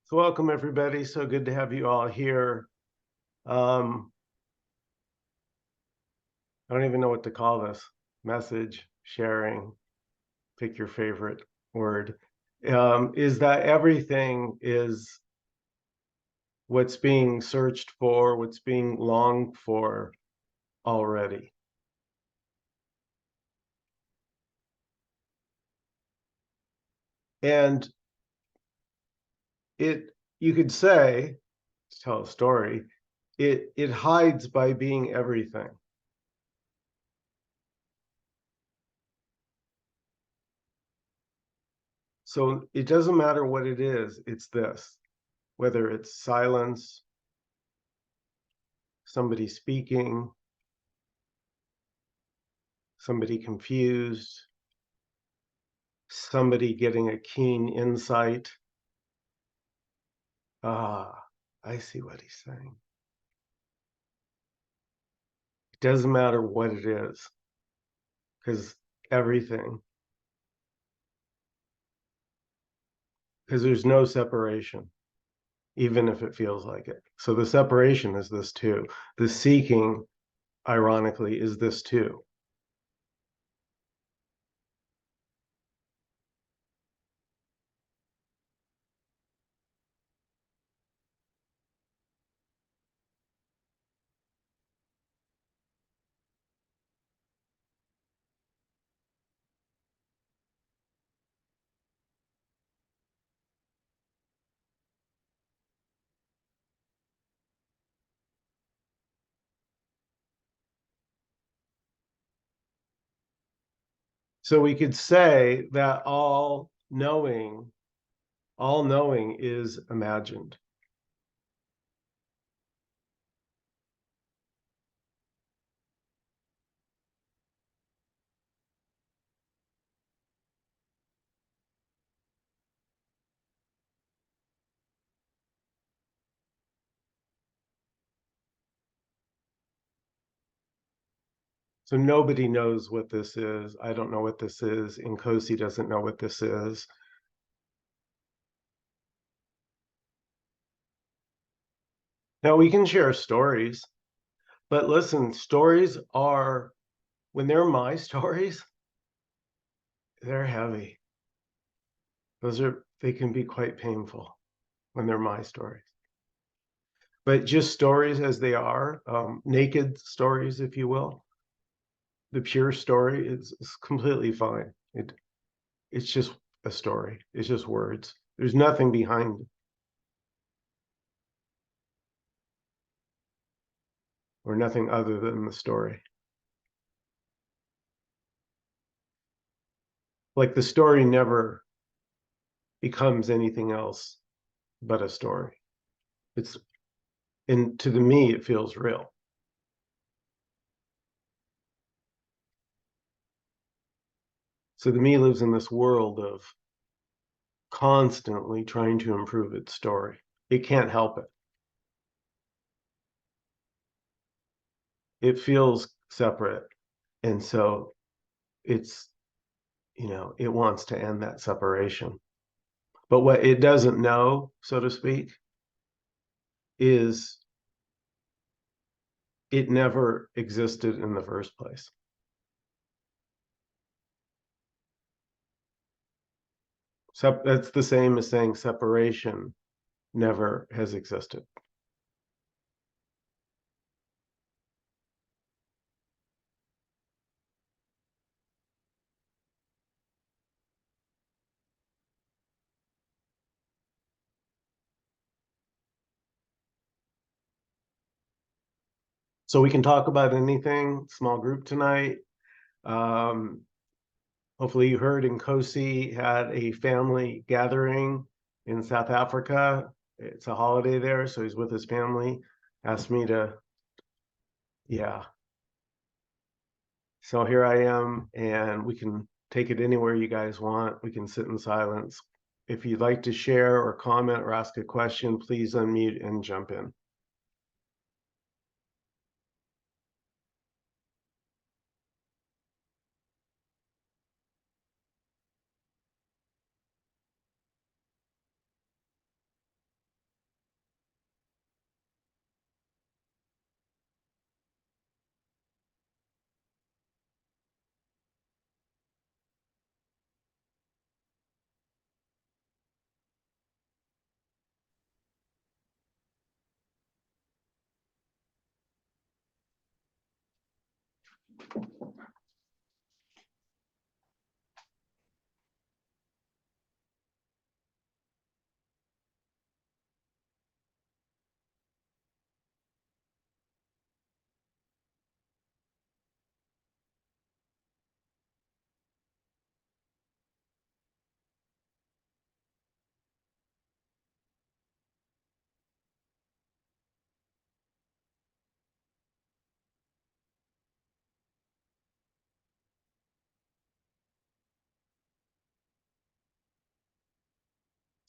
So welcome everybody. So good to have you all here. I don't even know what to call this. Message, sharing, pick your favorite word. Is that everything is what's being searched for, what's being longed for already. And you could say, to tell a story, it hides by being everything. So it doesn't matter what it is, it's this, whether it's silence, somebody speaking, somebody confused, somebody getting a keen insight. Ah, I see what he's saying. It doesn't matter what it is, because everything, because there's no separation, even if it feels like it. So the separation is this too. The seeking, ironically, is this too. So we could say that all knowing is imagined. So nobody knows what this is. I don't know what this is. Nkosi doesn't know what this is. Now we can share stories, but listen, stories are, when they're my stories, they're heavy. They can be quite painful when they're my stories. But just stories as they are, naked stories, if you will, the pure story is completely fine. It's just a story. It's just words. There's nothing behind it, or nothing other than the story. Like the story never becomes anything else but a story. It's and to me it feels real. So the me lives in this world of constantly trying to improve its story. It can't help it. It feels separate. And so it's, it wants to end that separation. But what it doesn't know, so to speak, is it never existed in the first place. So that's the same as saying separation never has existed. So we can talk about anything, small group tonight. Um, Hopefully you heard Nkosi had a family gathering in South Africa. It's a holiday there, so he's with his family. Asked me to, yeah. So here I am, and we can take it anywhere you guys want. We can sit in silence. If you'd like to share or comment or ask a question, please unmute and jump in.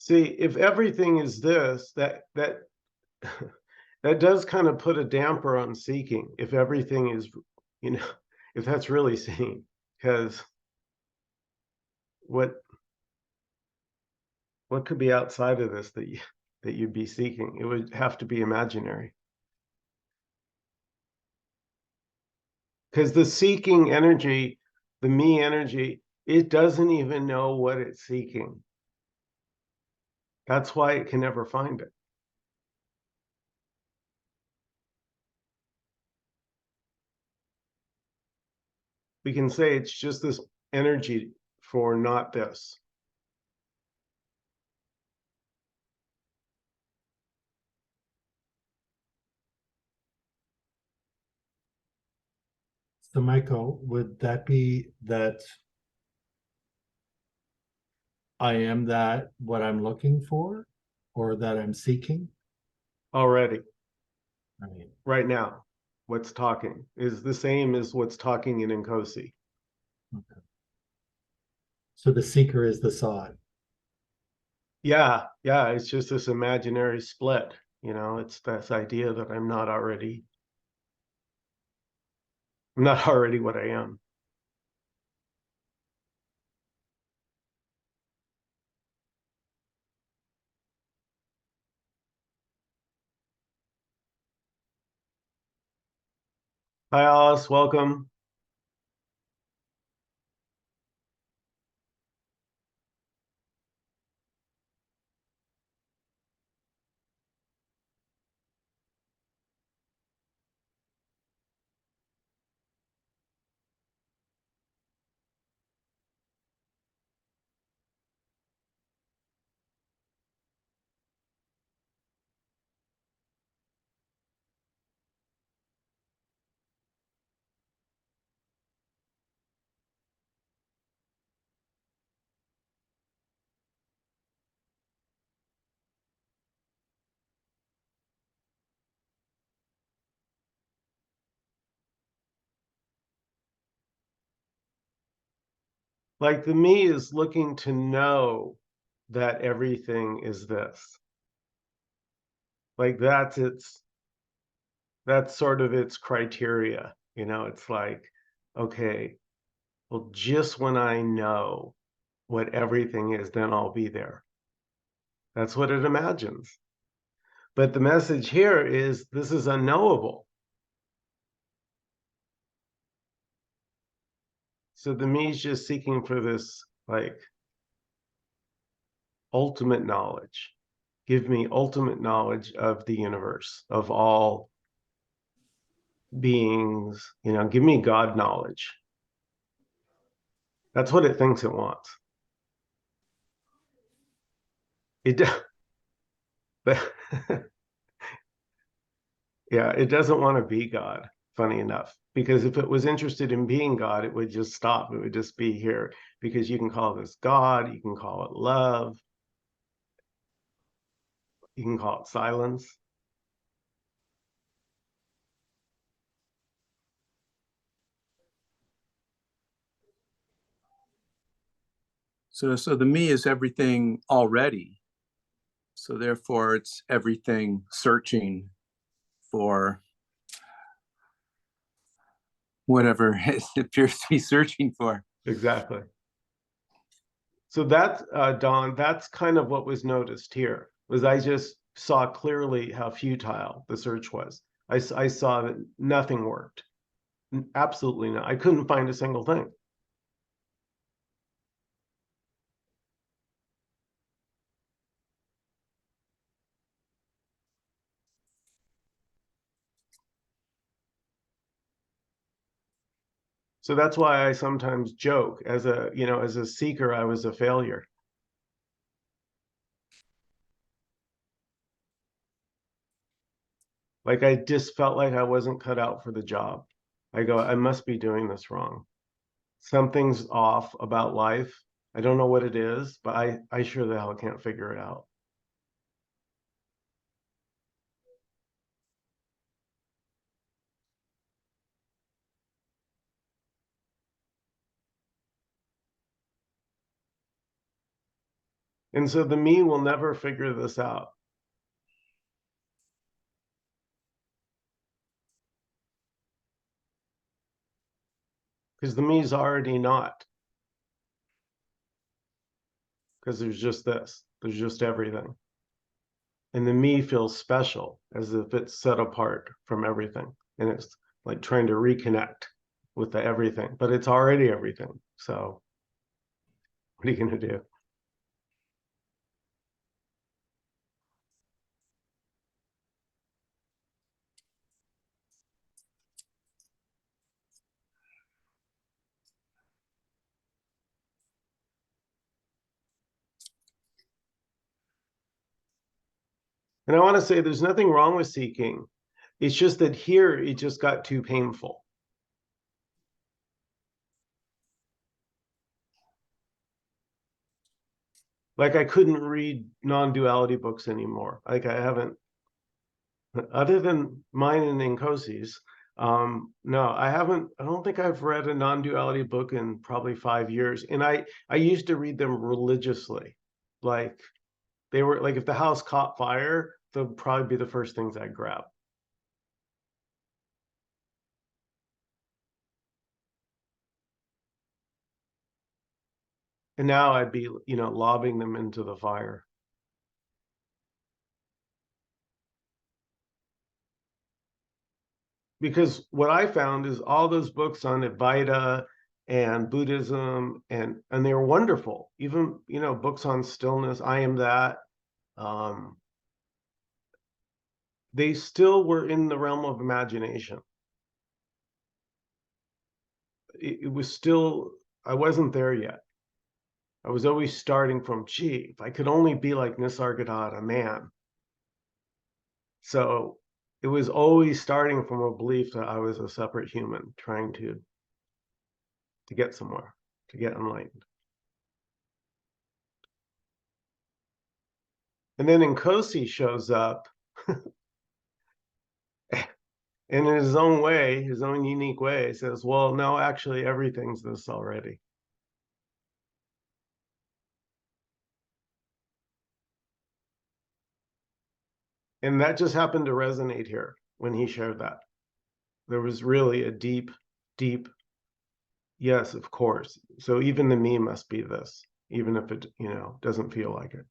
See, if everything is this, that that does kind of put a damper on seeking. If everything is, you know, if that's really seeing, because what could be outside of this that you'd be seeking? It would have to be imaginary. Because the seeking energy, the me energy, it doesn't even know what it's seeking. That's why it can never find it. We can say it's just this energy for not this. So, Michael, would that be that I am that what I'm looking for or that I'm seeking? Already, I mean, right now, what's talking is the same as what's talking in Nkosi. okay. So the seeker is the sought. Yeah, it's just this imaginary split. It's this idea that I'm not already what I am. Hi, Alice. Welcome. Like the me is looking to know that everything is this. Like that's sort of its criteria. It's like, okay, well, just when I know what everything is, then I'll be there. That's what it imagines. But the message here is this is unknowable. So the me is just seeking for this, like, ultimate knowledge. Give me ultimate knowledge of the universe, of all beings, give me God knowledge. That's what it thinks it wants. It but yeah, it doesn't want to be God, funny enough, because if it was interested in being God, it would just stop. It would just be here, because you can call this God, you can call it love, you can call it silence. So the me is everything already. So therefore, it's everything searching for whatever it appears to be searching for. Exactly. So that, Don, that's kind of what was noticed here, was I just saw clearly how futile the search was. I saw that nothing worked. Absolutely not. I couldn't find a single thing. So that's why I sometimes joke as a seeker, I was a failure. Like I just felt like I wasn't cut out for the job. I go, I must be doing this wrong. Something's off about life. I don't know what it is, but I sure the hell can't figure it out. And so the me will never figure this out. Because the me's already not. Because there's just this. There's just everything. And the me feels special as if it's set apart from everything. And it's like trying to reconnect with the everything, but it's already everything. So what are you going to do? And I want to say there's nothing wrong with seeking. It's just that here it just got too painful. Like I couldn't read non-duality books anymore. Like I haven't, other than mine and Nkosi's. No, I haven't. I don't think I've read a non-duality book in probably 5 years. And I used to read them religiously. Like they were like if the house caught fire, they'll probably be the first things I'd grab. And now I'd be, lobbing them into the fire. Because what I found is all those books on Advaita and Buddhism and they're wonderful. Even, books on stillness, I am that. Um, they still were in the realm of imagination. It was still, I wasn't there yet. I was always starting from, gee, if I could only be like Nisargadatta, man. So it was always starting from a belief that I was a separate human trying to get somewhere, to get enlightened. And then Nkosi shows up and in his own way, his own unique way, says, well, no, actually, everything's this already. And that just happened to resonate here when he shared that. There was really a deep, deep, yes, of course. So even the me must be this, even if it, doesn't feel like it.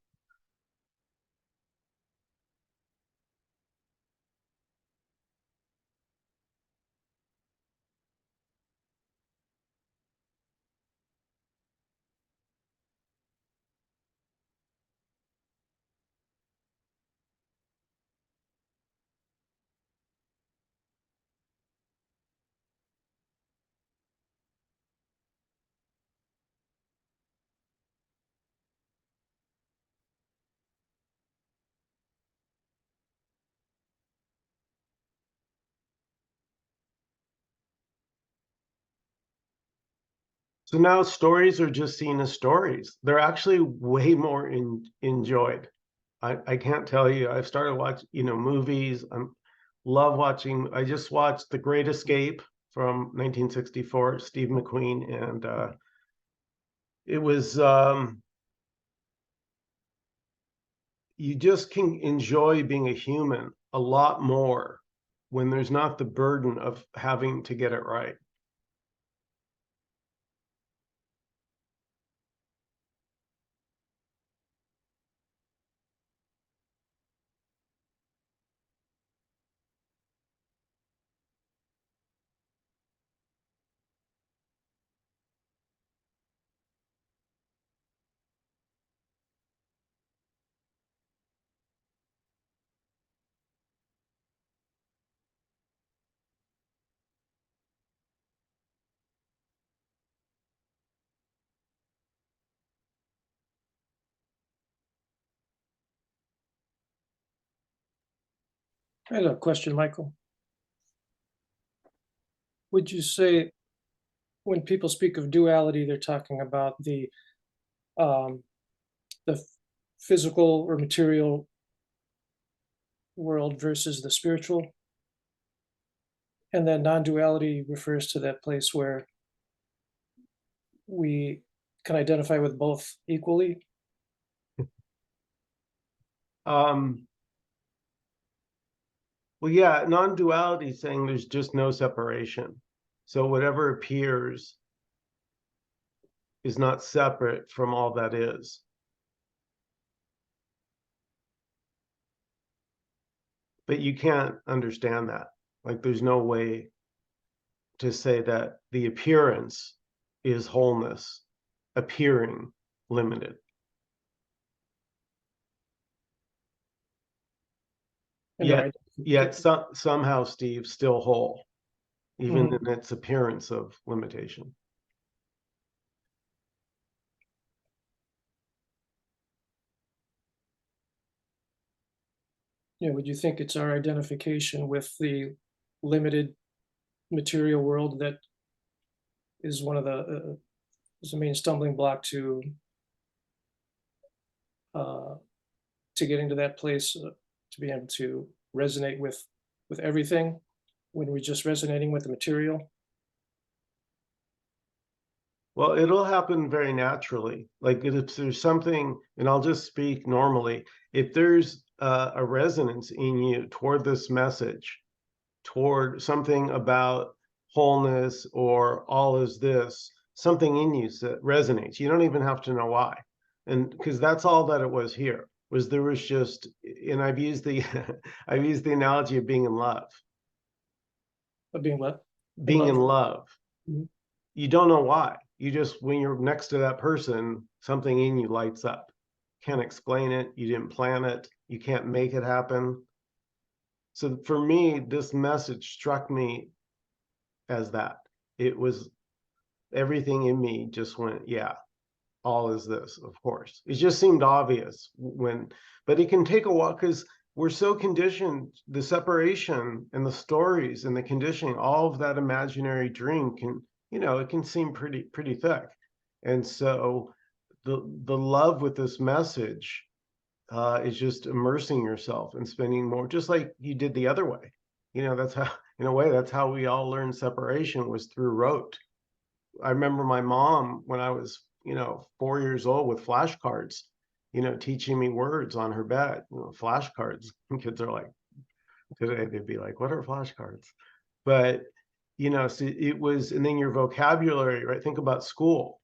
So now stories are just seen as stories. They're actually way more enjoyed. I can't tell you. I've started watching, movies. I love watching. I just watched The Great Escape from 1964, Steve McQueen, and it was you just can enjoy being a human a lot more when there's not the burden of having to get it right. I had a question, Michael. Would you say when people speak of duality, they're talking about um, the physical or material world versus the spiritual? And then non-duality refers to that place where we can identify with both equally? Well, yeah, non-duality is saying there's just no separation. So whatever appears is not separate from all that is. But you can't understand that. Like there's no way to say that the appearance is wholeness, appearing limited. And Yet somehow Steve's still whole, even Mhm. in its appearance of limitation. would you think it's our identification with the limited material world that is one of is the main stumbling block uh, to getting to that place, to be able to resonate with everything when we're just resonating with the material? Well, it'll happen very naturally. Like if there's something, and I'll just speak normally, if there's a resonance in you toward this message, toward something about wholeness or all is this, something in you that resonates. You don't even have to know why. And because that's all that it was here, was there was just, and I've used the I've used the analogy of being in love. Of being what? Being in love. Mhm. You don't know why. You just, when you're next to that person, something in you lights up. Can't explain it. You didn't plan it. You can't make it happen. So for me, this message struck me as that. It was everything in me just went, yeah, all is this, of course. It just seemed obvious when, but it can take a while because we're so conditioned, the separation and the stories and the conditioning, all of that imaginary dream can, it can seem pretty thick. And so the love with this message is just immersing yourself and spending more, just like you did the other way. That's how, in a way, that's how we all learned separation, was through rote. I remember my mom when I was, 4 years old, with flashcards, teaching me words on her bed, flashcards. Kids are like, today they'd be like, what are flashcards? But, so it was, and then your vocabulary, right? Think about school,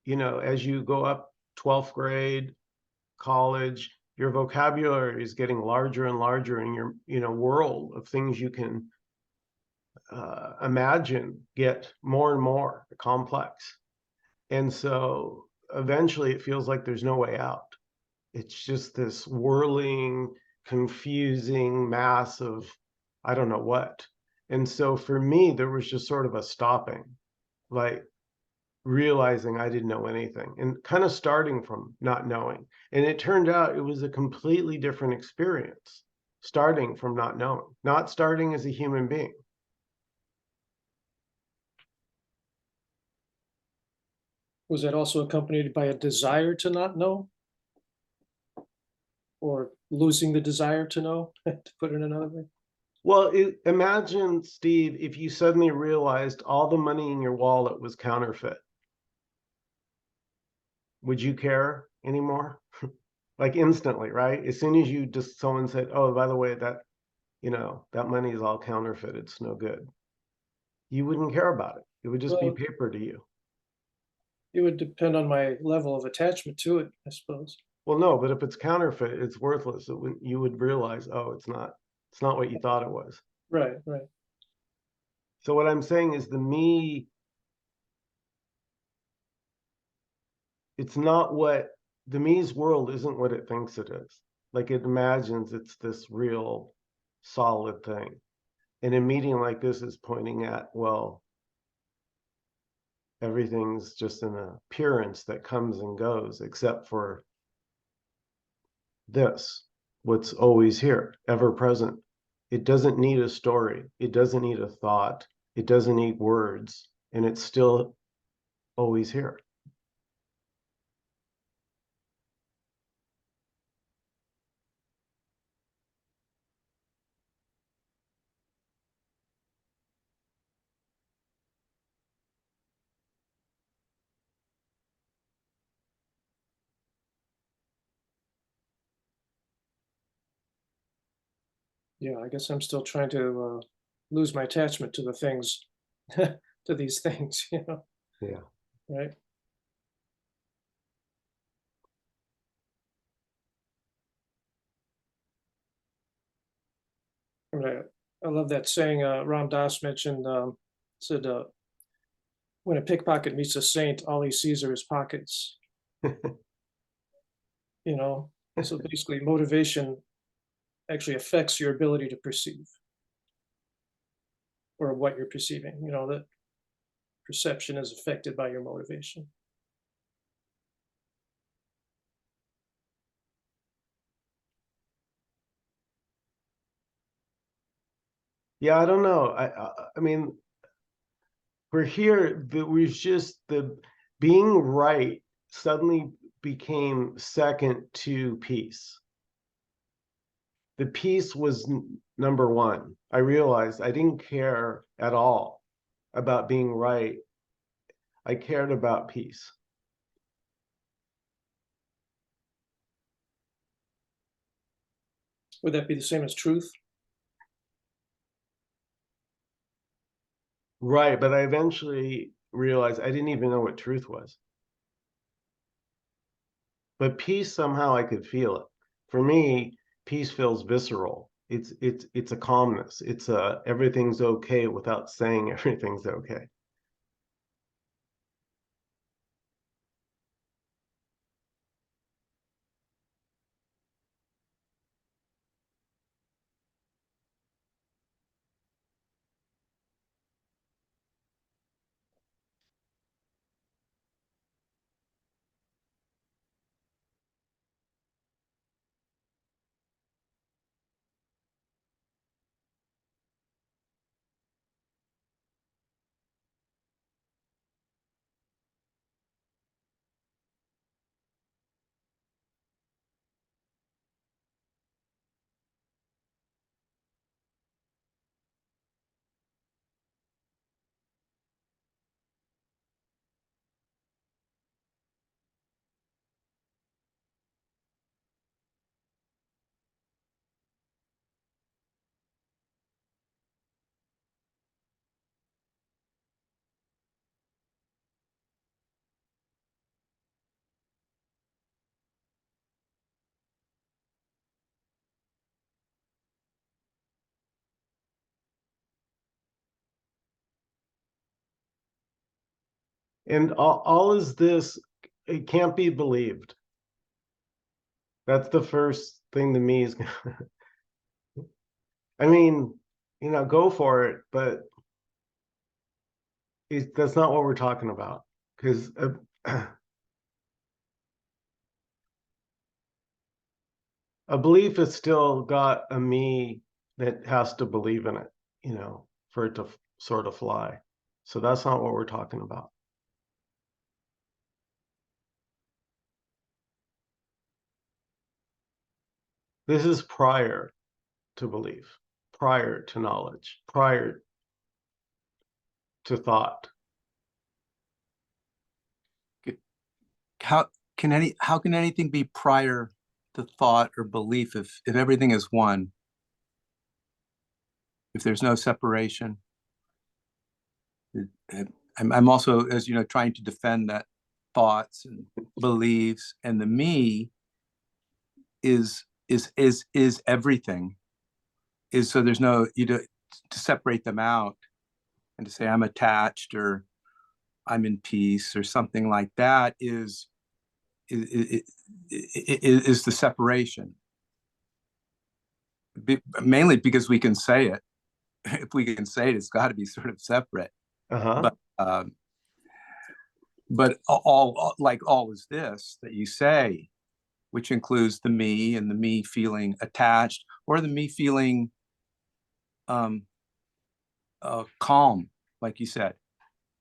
as you go up 12th grade, college, your vocabulary is getting larger and larger in your, world of things you can imagine get more and more complex. And so eventually it feels like there's no way out. It's just this whirling, confusing mass of I don't know what. And so for me, there was just sort of a stopping, like realizing I didn't know anything and kind of starting from not knowing. And it turned out it was a completely different experience, starting from not knowing, not starting as a human being. Was that also accompanied by a desire to not know? Or losing the desire to know, to put it another way? Well, imagine, Steve, if you suddenly realized all the money in your wallet was counterfeit. Would you care anymore? Like instantly, right? As soon as you just, someone said, oh, by the way, that, that money is all counterfeit, it's no good. You wouldn't care about it. It would just be Well, paper to you. it would depend on my level of attachment to it, I suppose. Well, no, but if it's counterfeit, it's worthless. You would realize, oh, it's not what you thought it was. Right, right. So what I'm saying is the me, it's not what the me's world isn't what it thinks it is. Like it imagines it's this real solid thing. And a meeting like this is pointing at, well, everything's just an appearance that comes and goes, except for this, what's always here, ever present, It doesn't need a story. It doesn't need a thought. It doesn't need words, and it's still always here. Yeah, I guess I'm still trying to lose my attachment to the things, to these things, you know, Yeah. right? I mean, I love that saying Ram Dass mentioned, said, when a pickpocket meets a saint, all he sees are his pockets, you know? So basically, motivation actually affects your ability to perceive or what you're perceiving, you know, that perception is affected by your motivation. Yeah, I don't know. I mean, we're here. That was just the being right suddenly became second to peace. The peace was number one. I realized I didn't care at all about being right. I cared about peace. Would that be the same as truth? Right, but I eventually realized I didn't even know what truth was. But peace, somehow I could feel it. For me, peace feels visceral. It's a calmness. It's a everything's okay without saying everything's okay. And all is this, it can't be believed. That's the first thing to me is I mean, go for it, but that's not what we're talking about. Because a belief has still got a me that has to believe in it, for it to sort of fly. So that's not what we're talking about. This is prior to belief, prior to knowledge, prior to thought. How can anything be prior to thought or belief if everything is one? If there's no separation? I'm also, as you know, trying to defend that thoughts and beliefs, and the me is everything. Is so there's no to separate them out and to say I'm attached or I'm in peace or something like that is the separation. Mainly because we can say it. If we can say it, it's got to be sort of separate. Uh-huh. But all is this that you say, which includes the me and the me feeling attached or the me feeling calm, like you said.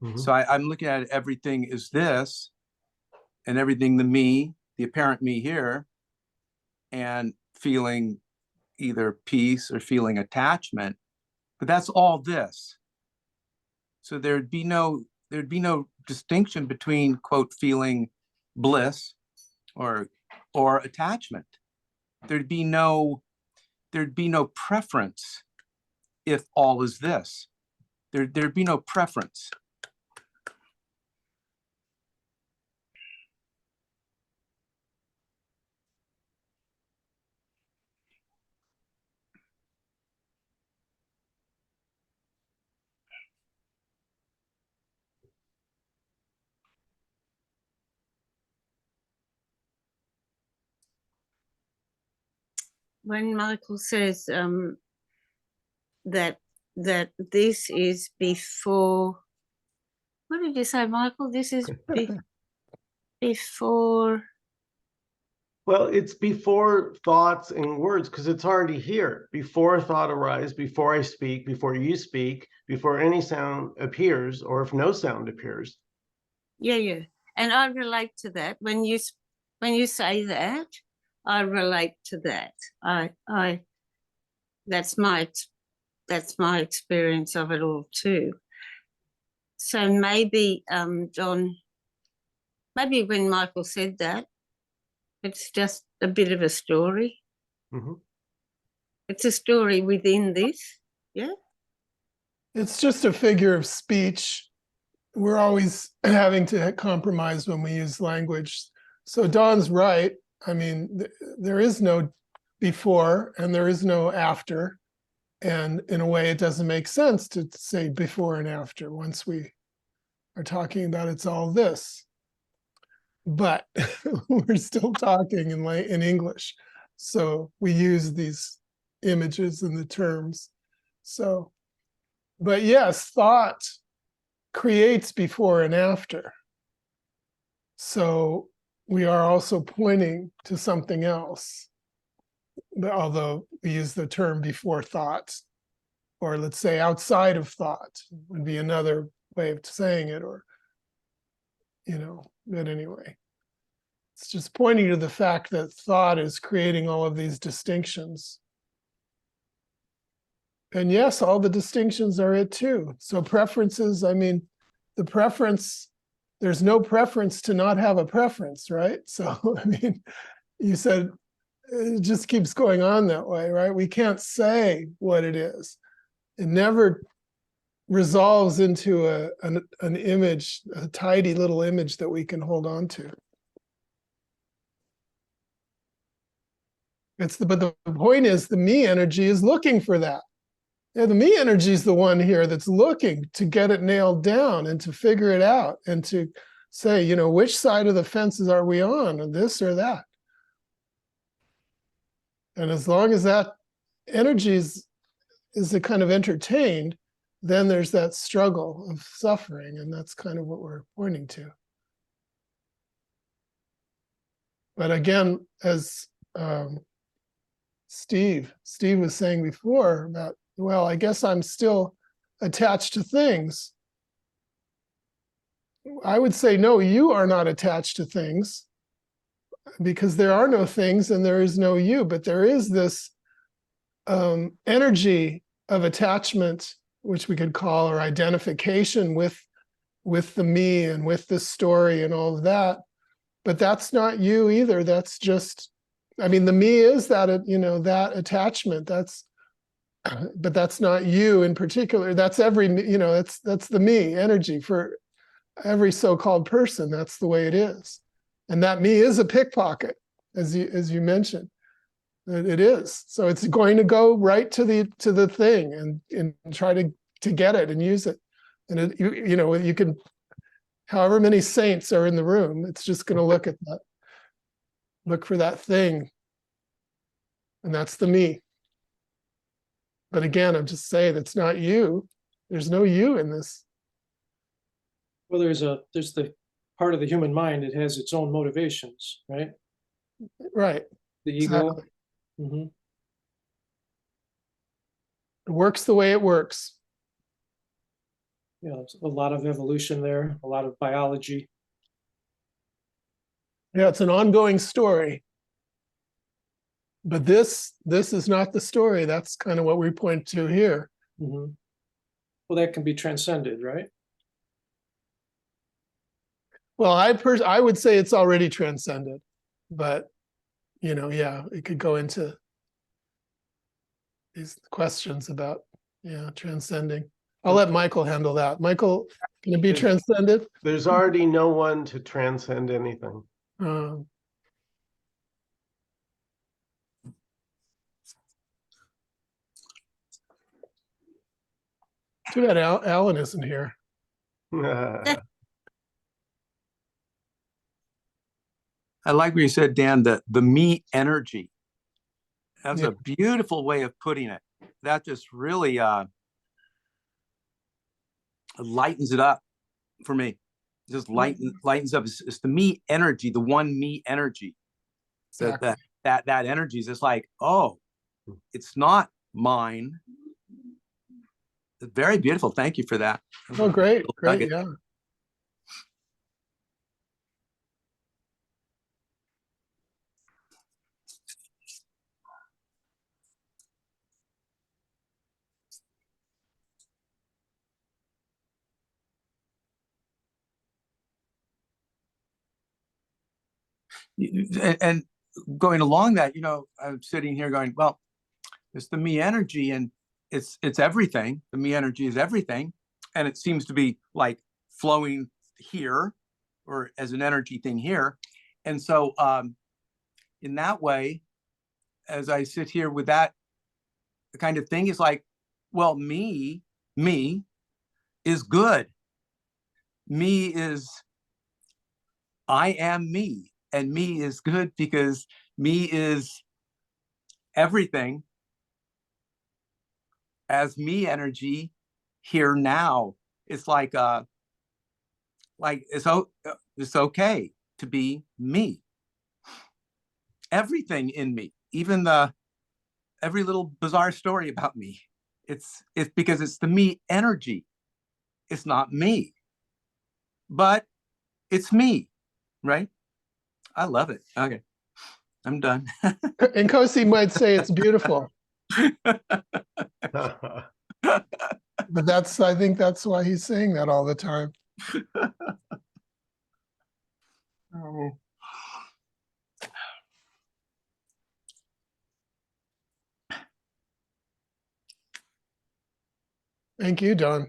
Mhm. So I'm looking at everything is this, and everything the me, the apparent me here, and feeling either peace or feeling attachment, but that's all this. So there'd be no distinction between, quote, feeling bliss or attachment. There'd be no preference if all is this. There'd be no preference. When Michael says that this is before, what did you say, Michael? This is before. Well, it's before thoughts and words, because it's already here. Before thought arises, before I speak, before you speak, before any sound appears, or if no sound appears. Yeah. And I relate to that. When you say that, I relate to that. I that's my experience of it all too. So maybe, John, maybe when Michael said that, it's just a bit of a story. Mhm. It's a story within this, yeah? It's just a figure of speech. We're always having to compromise when we use language. So Don's right. I mean, there is no before and there is no after. And in a way, it doesn't make sense to say before and after once we are talking about it's all this. But we're still talking in English. So we use these images and the terms. So, but yes, thought creates before and after. So we are also pointing to something else, although we use the term before thought, or let's say outside of thought would be another way of saying it, or, but anyway. It's just pointing to the fact that thought is creating all of these distinctions. And yes, all the distinctions are it too. So preferences, I mean, the preference, there's no preference to not have a preference, right? So, I mean, you said it just keeps going on that way, right? We can't say what it is. It never resolves into an image, a tidy little image that we can hold on to. But the point is the me energy is looking for that. Yeah, the me energy is the one here that's looking to get it nailed down and to figure it out and to say, which side of the fences are we on, or this or that? And as long as that energy is a kind of entertained, then there's that struggle of suffering, and that's kind of what we're pointing to. But again, as Steve was saying before about, well, I guess I'm still attached to things. I would say, no, you are not attached to things, because there are no things and there is no you, but there is this energy of attachment, which we could call, or identification with the me and with the story and all of that. But that's not you either. That's just, I mean, the me is that, that attachment. But that's not you in particular. That's that's the me energy for every so-called person. That's the way it is. And that me is a pickpocket, as you mentioned. It is. So it's going to go right to the thing and try to get it and use it. And you can, however many saints are in the room, it's just going to look at that, look for that thing. And that's the me. But again, I'm just saying that's not you. There's no you in this. Well, there's the part of the human mind, it has its own motivations, right? Right. The ego. Exactly. Mm-hmm. works the way it works. You know, it's a lot of evolution there, a lot of biology. Yeah, it's an ongoing story. But this is not the story. That's kind of what we point to here. Mhm. Well, that can be transcended, right? Well, I would say it's already transcended, but you know, yeah, it could go into these questions about, yeah, transcending. I'll let Michael handle that. Michael, can it be There's- transcended? There's already no one to transcend anything. Um, Too bad Alan isn't here. I like what you said, Dan, the me energy. That's Yeah. a beautiful way of putting it. That just really lightens it up for me. Just lightens up. It's the me energy, the one me energy. Exactly. That energy is just like, oh, it's not mine. It's very beautiful. Thank you for that. Oh, great, Little great, nugget. yeah. And going along that, I'm sitting here going, well, it's the me energy, and it's everything. The me energy is everything, and it seems to be like flowing here, or as an energy thing here. And so in that way, as I sit here with that kind of thing, it's like, well, me is good. I am me, and me is good because me is everything as me energy here now. It's like it's okay to be me. Everything in me, even every little bizarre story about me, it's because it's the me energy. It's not me, but it's me, right? I love it. Okay, I'm done. And Kosi might say it's beautiful, but I think that's why he's saying that all the time. Oh. Thank you, Don.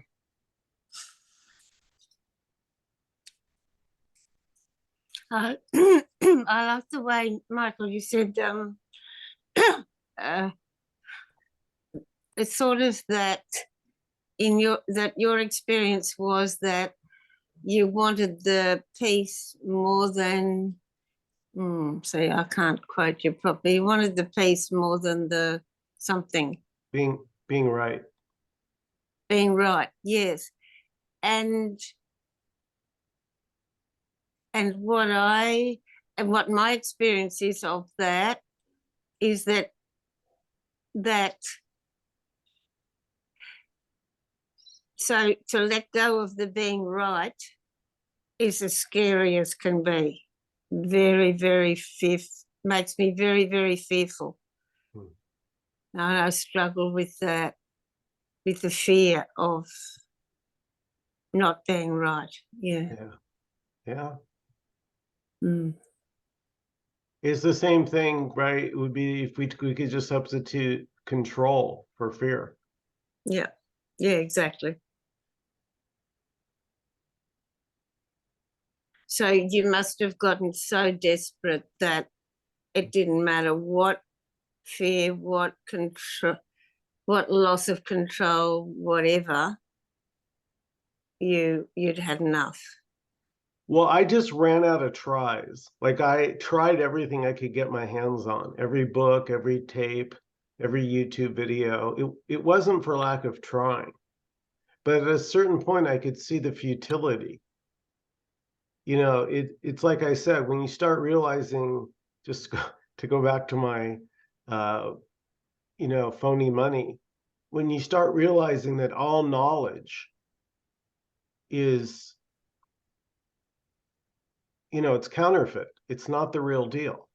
I like the way, Michael, you said it's sort of that your experience was that you wanted the peace more than say I can't quote you properly. You wanted the peace more than the something. Being right. Being right, yes. And what my experience is of that is that so to let go of the being right is as scary as can be. Very, very makes me very, very fearful. And I struggle with that, with the fear of not being right. Yeah. Yeah. Mm. It's the same thing, right? It would be if we could just substitute control for fear. Yeah. Yeah, exactly. So you must have gotten so desperate that it didn't matter what fear, what control, what loss of control, whatever, you'd had enough. Well, I just ran out of tries. Like I tried everything I could get my hands on, every book, every tape, every YouTube video. It wasn't for lack of trying, but at a certain point I could see the futility. It's like I said, when you start realizing, to go back to my phony money, when you start realizing that all knowledge is, it's counterfeit. It's not the real deal.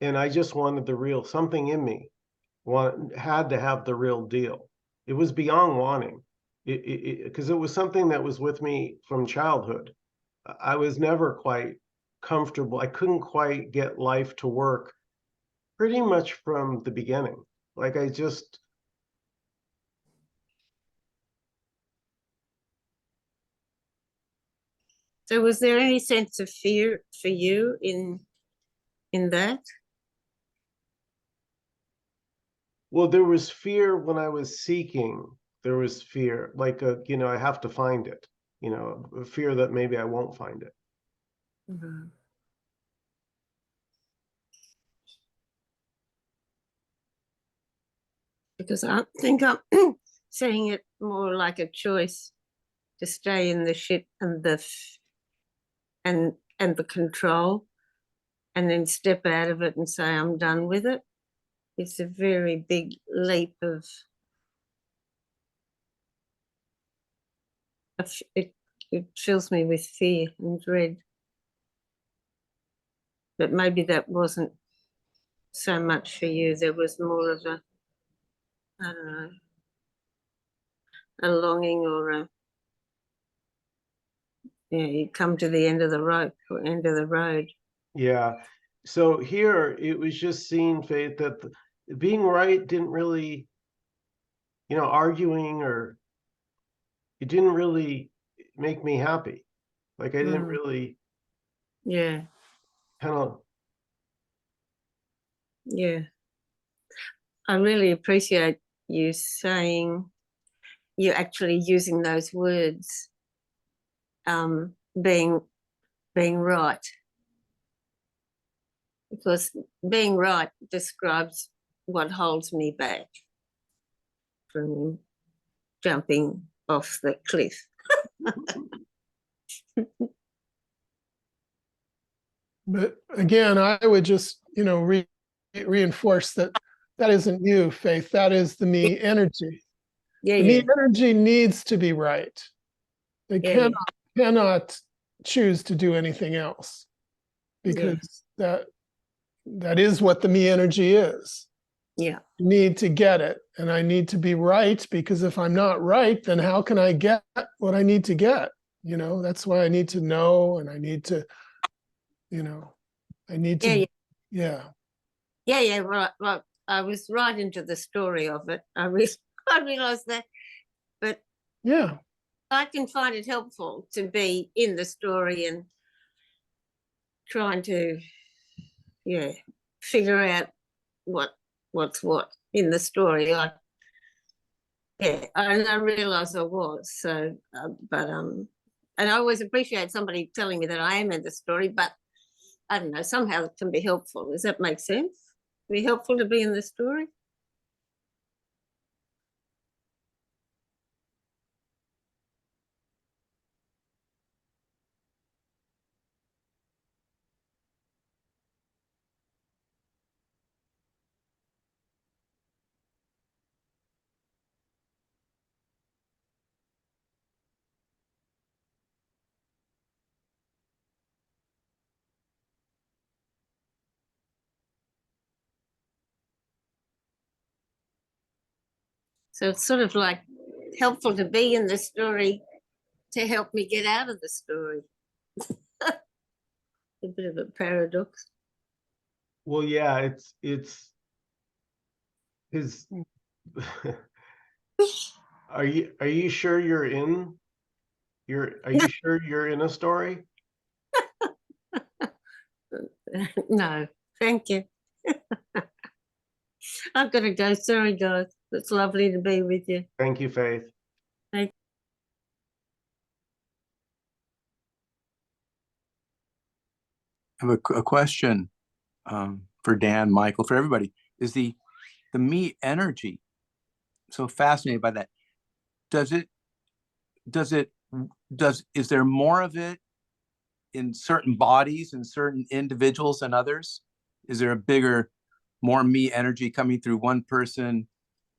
And I just wanted the real, something in me had to have the real deal. It was beyond wanting, because it was something that was with me from childhood. I was never quite comfortable. I couldn't quite get life to work pretty much from the beginning. Like I just, So was there any sense of fear for you in that? well, there was fear when I was seeking. There was fear, like I have to find it. A fear that maybe I won't find it. Mhm. Because I think I'm seeing it more like a choice to stay in the shit and and the control, and then step out of it and say I'm done with it. It's a very big leap of it fills me with fear and dread. But maybe that wasn't so much for you. There was more of a, I don't know, a longing or you come to the end of the rope or end of the road. Yeah. So here it was just seeing, Faith, that being right didn't really, arguing, or it didn't really make me happy. Like I didn't really Yeah, kind of, yeah. I really appreciate you saying, you actually using those words, being right, because being right describes what holds me back from jumping off the cliff. But again, I would just, reinforce that that isn't you, Faith. That is the me energy. Yeah, The yeah, me energy needs to be right. It yeah, cannot choose to do anything else, because that is what the me energy is. yeah, I need to get it, and I need to be right, because if I'm not right, then how can I get what I need to get? That's why I need to know, and I need to, I need yeah, to, yeah, yeah. yeah. Right. I was right into the story of it. I realized that, but Yeah. I can find it helpful to be in the story and trying to, figure out what's what in the story. I realised I was so, and I always appreciate somebody telling me that I am in the story, but I don't know, somehow it can be helpful. Does that make sense? Be helpful to be in the story? So it's sort of like helpful to be in the story to help me get out of the story. A bit of a paradox. well, yeah, it's his. Are you sure you're in? Are you sure you're in a story? No, thank you. I've got to go. Sorry, guys. It's lovely to be with you. Thank you, Faith. I have a question for Dan, Michael, for everybody. Is the me energy, so fascinated by that. Is there more of it in certain bodies and certain individuals than others? Is there a bigger, more me energy coming through one person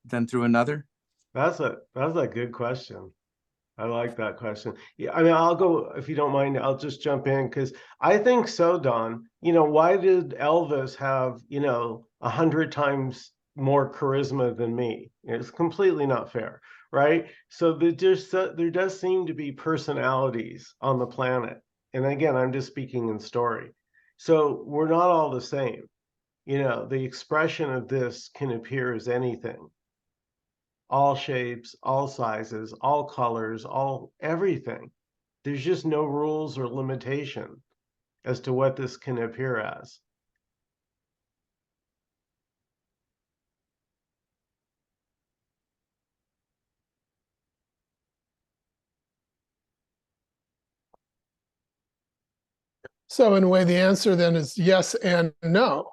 than through another? That's a good question. I like that question. Yeah, I mean, I'll go, if you don't mind, I'll just jump in because I think so, Don. Why did Elvis have, 100 times more charisma than me? It's completely not fair, right? So there does seem to be personalities on the planet. And again, I'm just speaking in story. So we're not all the same. The expression of this can appear as anything, all shapes, all sizes, all colors, everything. There's just no rules or limitation as to what this can appear as. So in a way, the answer then is yes and no.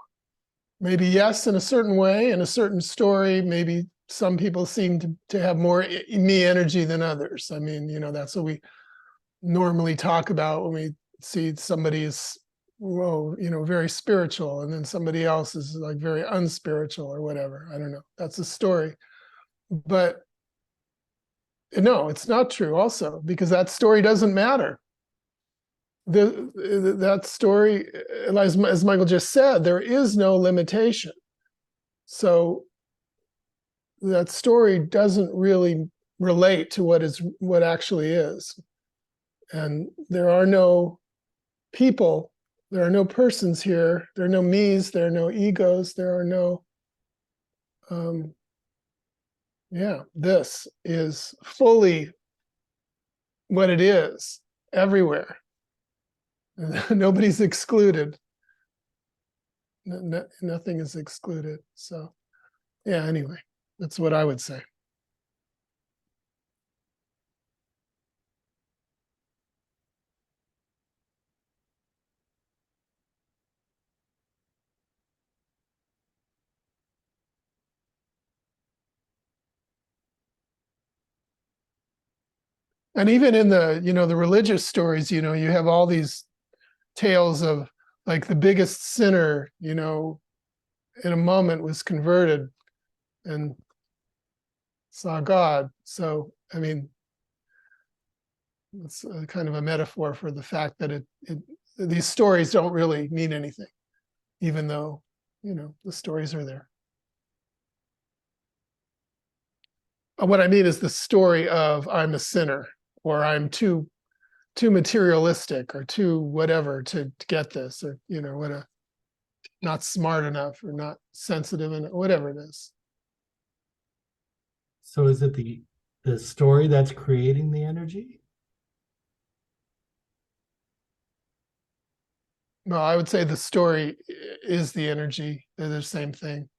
Maybe yes in a certain way, in a certain story. Maybe some people seem to have more me energy than others. I mean, that's what we normally talk about when we see somebody is, whoa, very spiritual, and then somebody else is like very unspiritual or whatever. I don't know. That's a story. But no, it's not true also, because that story doesn't matter. That story, as Michael just said, there is no limitation. So that story doesn't really relate to what actually is. And there are no people, there are no persons here, there are no me's, there are no egos, there are no, this is fully what it is everywhere. Nobody's excluded. Nothing is excluded. So, yeah, anyway, that's what I would say. And even in the religious stories, you have all these tales of like the biggest sinner, in a moment was converted and saw God. So, I mean, it's a kind of a metaphor for the fact that these stories don't really mean anything, even though, the stories are there. What I mean is the story of I'm a sinner, or I'm too materialistic, or too whatever to get this, or not smart enough, or not sensitive enough, whatever it is. So is it the story that's creating the energy? Well, I would say the story is the energy. They're the same thing.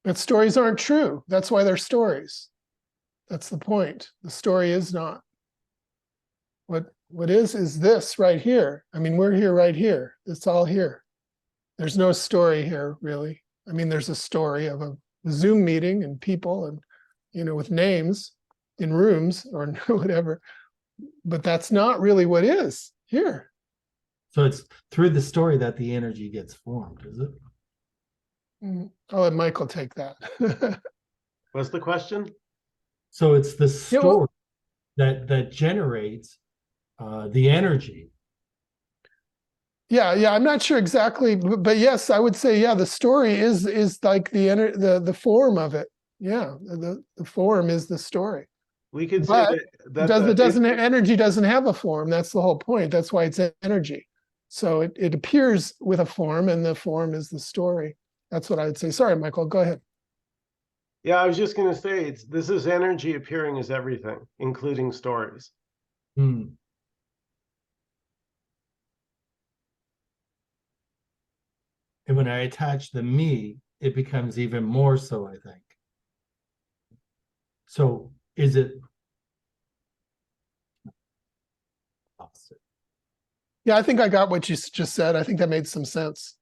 But stories aren't true. That's why they're stories. That's the point. The story is not. What is this right here? I mean, we're here right here. It's all here. There's no story here, really. I mean, there's a story of a Zoom meeting and people and, with names in rooms or whatever. But that's not really what is here. So it's through the story that the energy gets formed, is it? I'll let Michael take that. What's the question? So it's the Yeah, well- story that generates the energy. Yeah, I'm not sure exactly, but yes, I would say, yeah, the story is like the form of it. Yeah, the form is the story. We could But say that energy doesn't have a form. That's the whole point. That's why it's energy. So it appears with a form, and the form is the story. That's what I would say. Sorry, Michael, go ahead. Yeah, I was just going to say, this is energy appearing as everything, including stories. Hmm. And when I attach the me, it becomes even more so, I think. So is it opposite? Yeah, I think I got what you just said. I think that made some sense.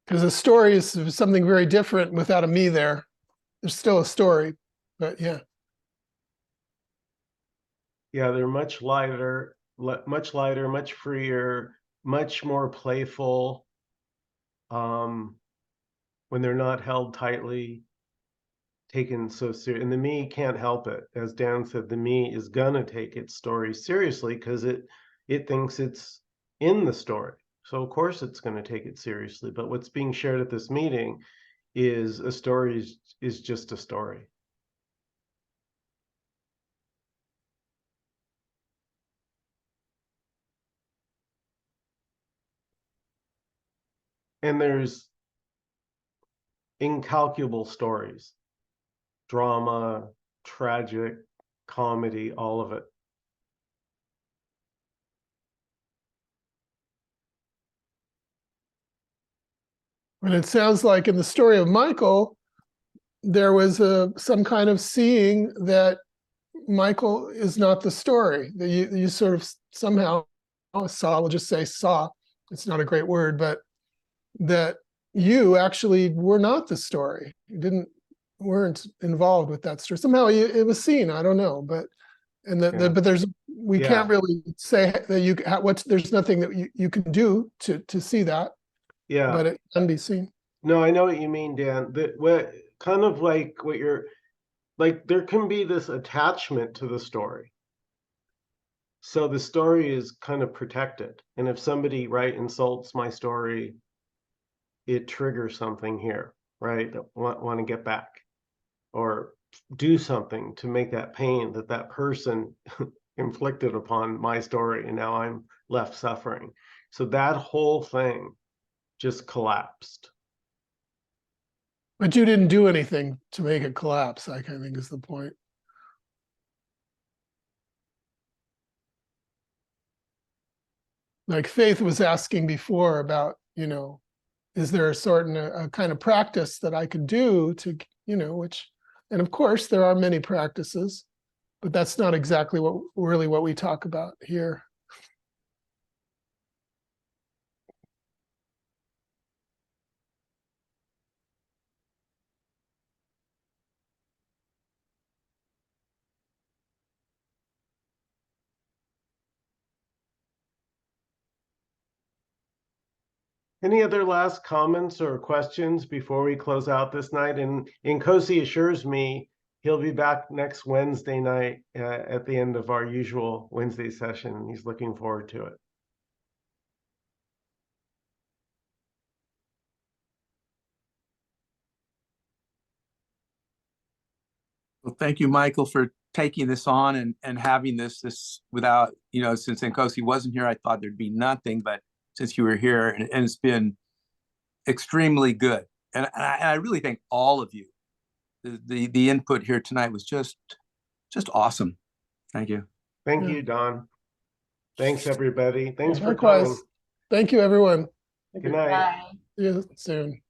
Because a story is something very different without a me there. There's still a story, but yeah. Yeah, they're much lighter, much freer, much more playful. When they're not held tightly, taken so serious. And the me can't help it. As Dan said, the me is gonna take its story seriously because it thinks it's in the story. So of course it's gonna take it seriously. But what's being shared at this meeting is a story is just a story. And there's incalculable stories, drama, tragic, comedy, all of it. And it sounds like in the story of Michael, there was some kind of seeing that Michael is not the story. That you sort of somehow saw, we'll just say saw, it's not a great word, but that you actually were not the story. You weren't involved with that story. Somehow it was seen, I don't know, but Yeah. but we Yeah. can't really say that there's nothing that you can do to see that, Yeah. but it can be seen. No, I know what you mean, Dan. That what kind of like what you're like, there can be this attachment to the story. So the story is kind of protected. And if somebody, right, insults my story, it triggers something here, right? That want to get back or do something to make that pain that that person inflicted upon my story, and now I'm left suffering. So that whole thing just collapsed. But you didn't do anything to make it collapse, I think is the point. Like Faith was asking before about, is there a kind of practice that I could do to, and of course there are many practices, but that's not exactly what we talk about here. Any other last comments or questions before we close out this night? And Nkosi assures me he'll be back next Wednesday night at the end of our usual Wednesday session, and he's looking forward to it. Well, thank you, Michael, for taking this on and having this without, since Nkosi wasn't here, I thought there'd be nothing, but since you were here, and it's been extremely good. And I really thank all of you. The input here tonight was just awesome. Thank you. Thank you, Don. Thanks, everybody. Thanks for Likewise. coming. Thank you, everyone. Good night. See you soon.